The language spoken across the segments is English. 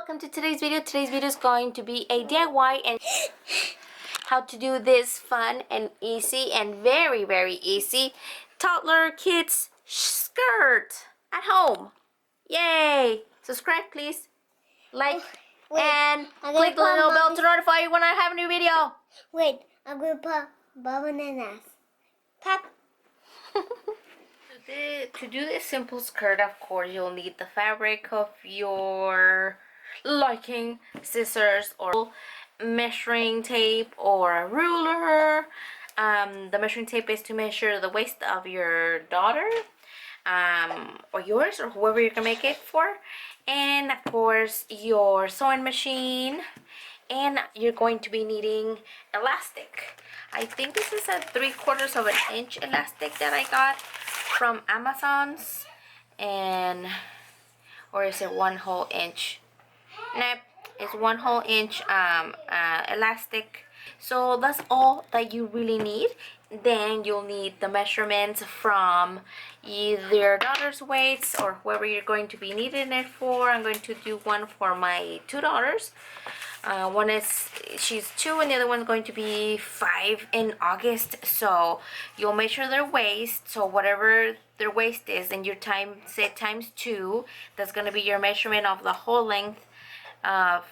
welcome to today's video. Today's video is going to be a DIY and how to do this fun and easy and very easy toddler kids skirt at home. Yay! Subscribe please, like, and click the little bell to notify you when I have a new video. Wait, I'm going to put bananas. Pop. To do this simple skirt, of course, you'll need the fabric of your liking, scissors or measuring tape or a ruler. The measuring tape is to measure the waist of your daughter or yours or whoever you can make it for. And of course your sewing machine, and you're going to be needing elastic. I think this is a 3/4 of an inch elastic that I got from Amazon's, and or is it 1 whole inch? Nope, it's 1 whole inch elastic. So that's all that you really need. Then you'll need the measurements from either your daughter's weights or whoever you're going to be needing it for. I'm going to do one for my 2 daughters. One is, she's 2 and the other one's going to be 5 in August. So you'll measure their waist, so whatever their waist is, and your say times 2, that's going to be your measurement of the whole length of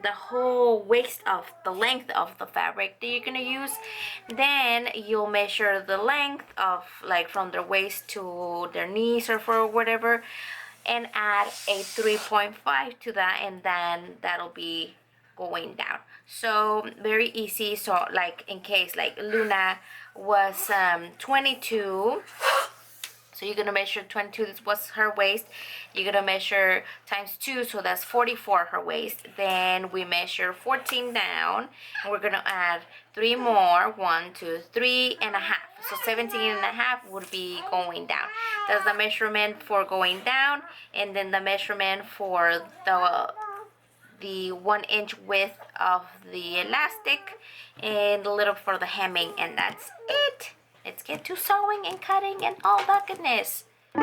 the whole waist of the length of the fabric that you're gonna use. Then you'll measure the length of, like, from their waist to their knees or for whatever, and add a 3.5 to that, and then that'll be going down. So very easy. So like in case like Luna was 22, so you're gonna measure 22, this was her waist. You're gonna measure times 2, so that's 44 her waist. Then we measure 14 down, and we're gonna add 3 more, 1, 2, 3.5. So 17.5 would be going down. That's the measurement for going down, and then the measurement for the 1 inch width of the elastic, and a little for the hemming, and that's it. Let's get to sewing and cutting and all that goodness. You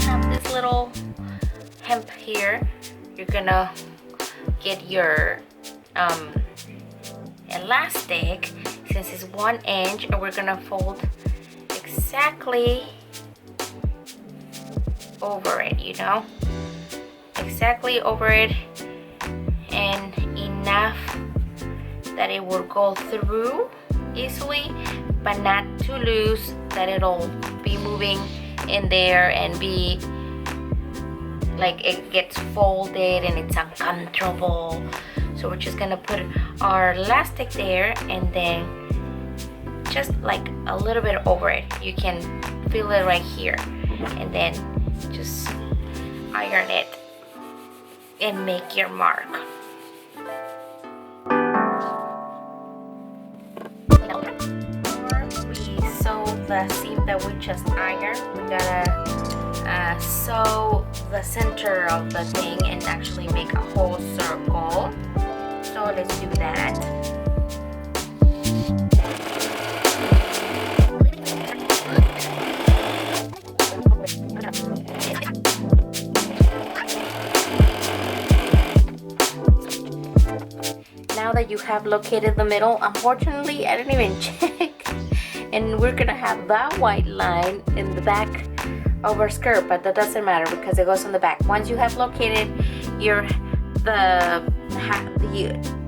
have this little hemp here. You're gonna get your elastic, since it's 1 inch, and we're gonna fold exactly over it, you know, exactly over it, and enough that it will go through easily, but not too loose that it'll be moving in there and be like it gets folded and it's uncomfortable. So we're just gonna put our elastic there, and then just like a little bit over it. You can feel it right here, and then just iron it and make your mark. Before we sew the seam that we just ironed, we gotta sew the center of the thing and actually make a whole circle. So let's do that. Now that you have located the middle, unfortunately I didn't even check, and we're gonna have that white line in the back of our skirt, but that doesn't matter because it goes on the back. Once you have located the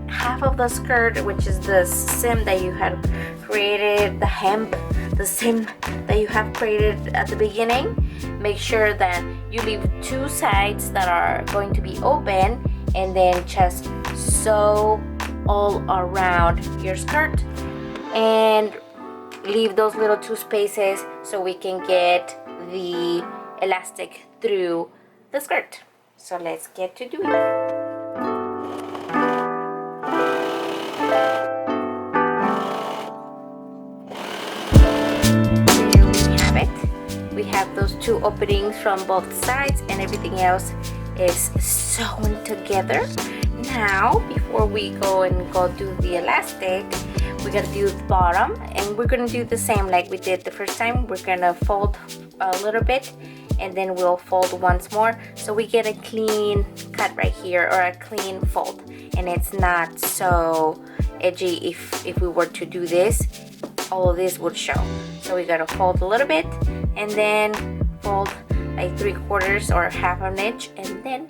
half of the skirt, which is the seam that you had created, the hemp, the seam that you have created at the beginning, make sure that you leave 2 sides that are going to be open, and then just sew all around your skirt and leave those little 2 spaces so we can get the elastic through the skirt. So let's get to doing it. Here we have have those two openings from both sides, and everything else is sewn together. Now, before we go do the elastic, we're gonna do the bottom, and we're gonna do the same like we did the first time. We're gonna fold a little bit, and then we'll fold once more, so we get a clean cut right here, or a clean fold, and it's not so edgy. If we were to do this, all of this would show. So we gotta fold a little bit, and then fold like 3/4 or half an inch, and then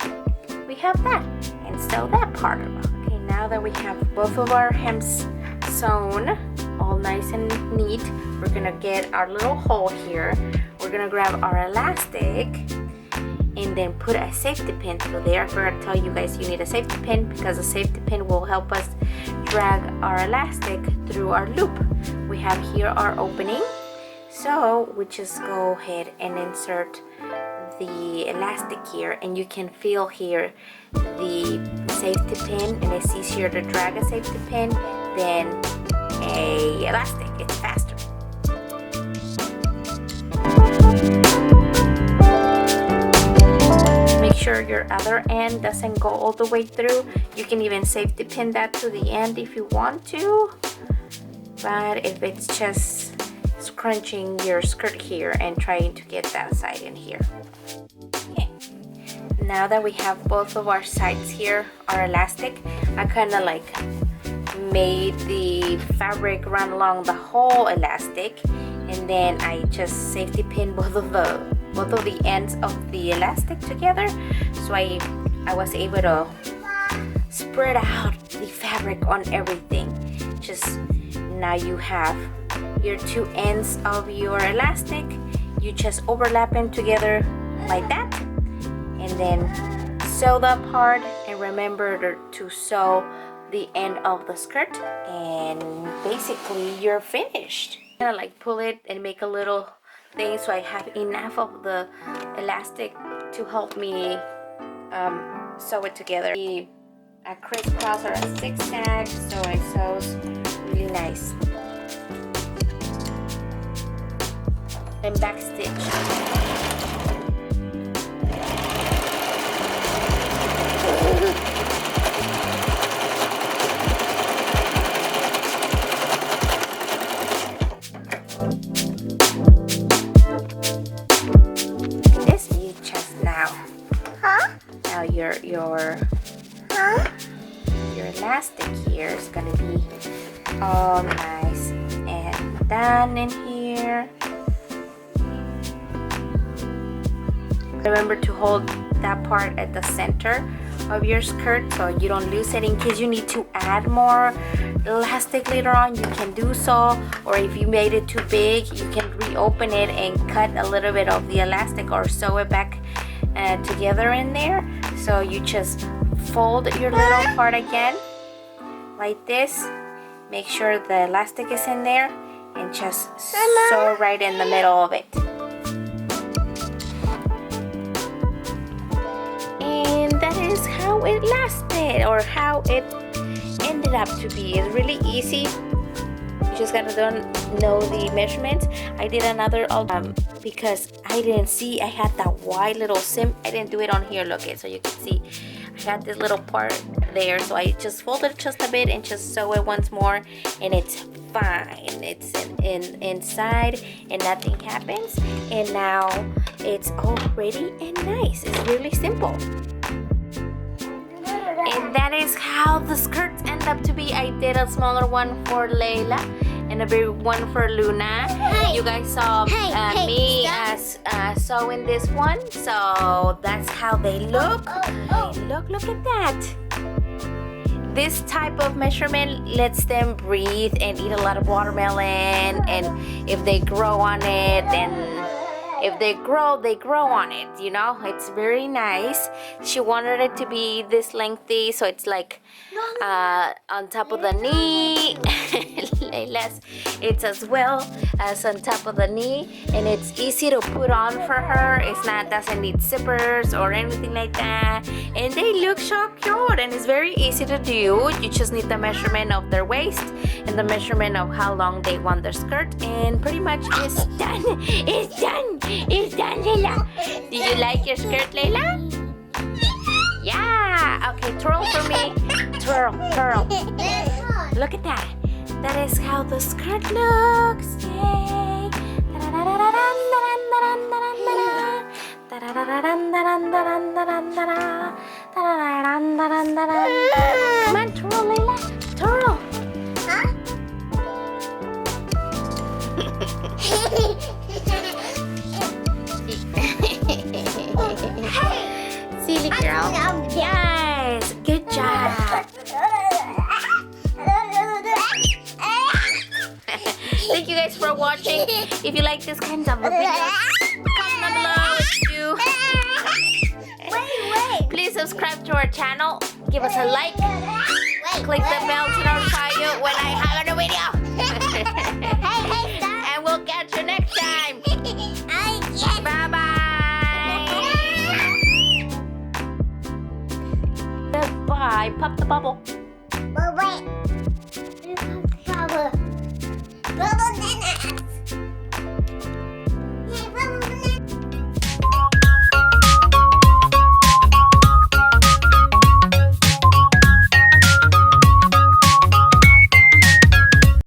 we have that, and sew that part. Okay, now that we have both of our hems sewn all nice and neat, we're gonna get our little hole here. We're gonna grab our elastic and then put a safety pin through there. I forgot to tell you guys you need a safety pin, because a safety pin will help us drag our elastic through our loop. We have here our opening, so we just go ahead and insert the elastic here, and you can feel here the safety pin, and it's easier to drag a safety pin than a elastic. It's faster. Make sure your other end doesn't go all the way through. You can even safety pin that to the end if you want to, but if it's just scrunching your skirt here and trying to get that side in here. Okay, now that we have both of our sides here, our elastic, I kind of like made the fabric run along the whole elastic, and then I just safety pin both of the ends of the elastic together, so I was able to spread out the fabric on everything. Just now you have your two ends of your elastic, you just overlap them together like that, and then sew that part, and remember to sew the end of the skirt, and basically you're finished. I'm gonna like pull it and make a little thing so I have enough of the elastic to help me sew it together. A crisscross or a zigzag, so it sews really nice. Then back stitch. This you just now. Now your elastic here is gonna be all nice and done in here. Remember to hold that part at the center of your skirt so you don't lose it. In case you need to add more elastic later on, you can do so, or if you made it too big, you can reopen it and cut a little bit of the elastic or sew it back together in there. So you just fold your little part again like this, make sure the elastic is in there, and just sew right in the middle of it. And that is how it lasted, or how it ended up to be. It's really easy. You just gotta know the measurements. I did another because I didn't see, I had that wide little seam. I didn't do it on here, look it, so you can see I had this little part there, so I just folded just a bit and just sew it once more, and it's fine. It's inside and nothing happens, and now it's all ready and nice. It's really simple. And that is how the skirts end up to be. I did a smaller one for Layla and a big one for Luna. You guys saw me sewing this one, so that's how they look. Look at that. This type of measurement lets them breathe and eat a lot of watermelon, and if they grow on it, then if they grow on it, you know. It's very nice. She wanted it to be this lengthy, so it's like on top of the knee. Layla's, it's as well as on top of the knee, and it's easy to put on for her. It's not, doesn't need zippers or anything like that, and they look so cute, and it's very easy to do. You just need the measurement of their waist and the measurement of how long they want their skirt, and pretty much it's done. It's done. It's done, Layla. Did you like your skirt, Layla? Yeah. Okay, twirl for me. Twirl, twirl. Look at that. That is how the skirt looks. Yay. Come on, twirl, Layla. Twirl. Silly girl. Yes. Good job. Thank you guys for watching. If you like this kind of videos, comment down below if you. Wait. Please subscribe to our channel. Give us a like. Click the bell to notify you when I have a new video. Hey, stop. And we'll catch you next time. Bye bye. Goodbye. Pop the bubble.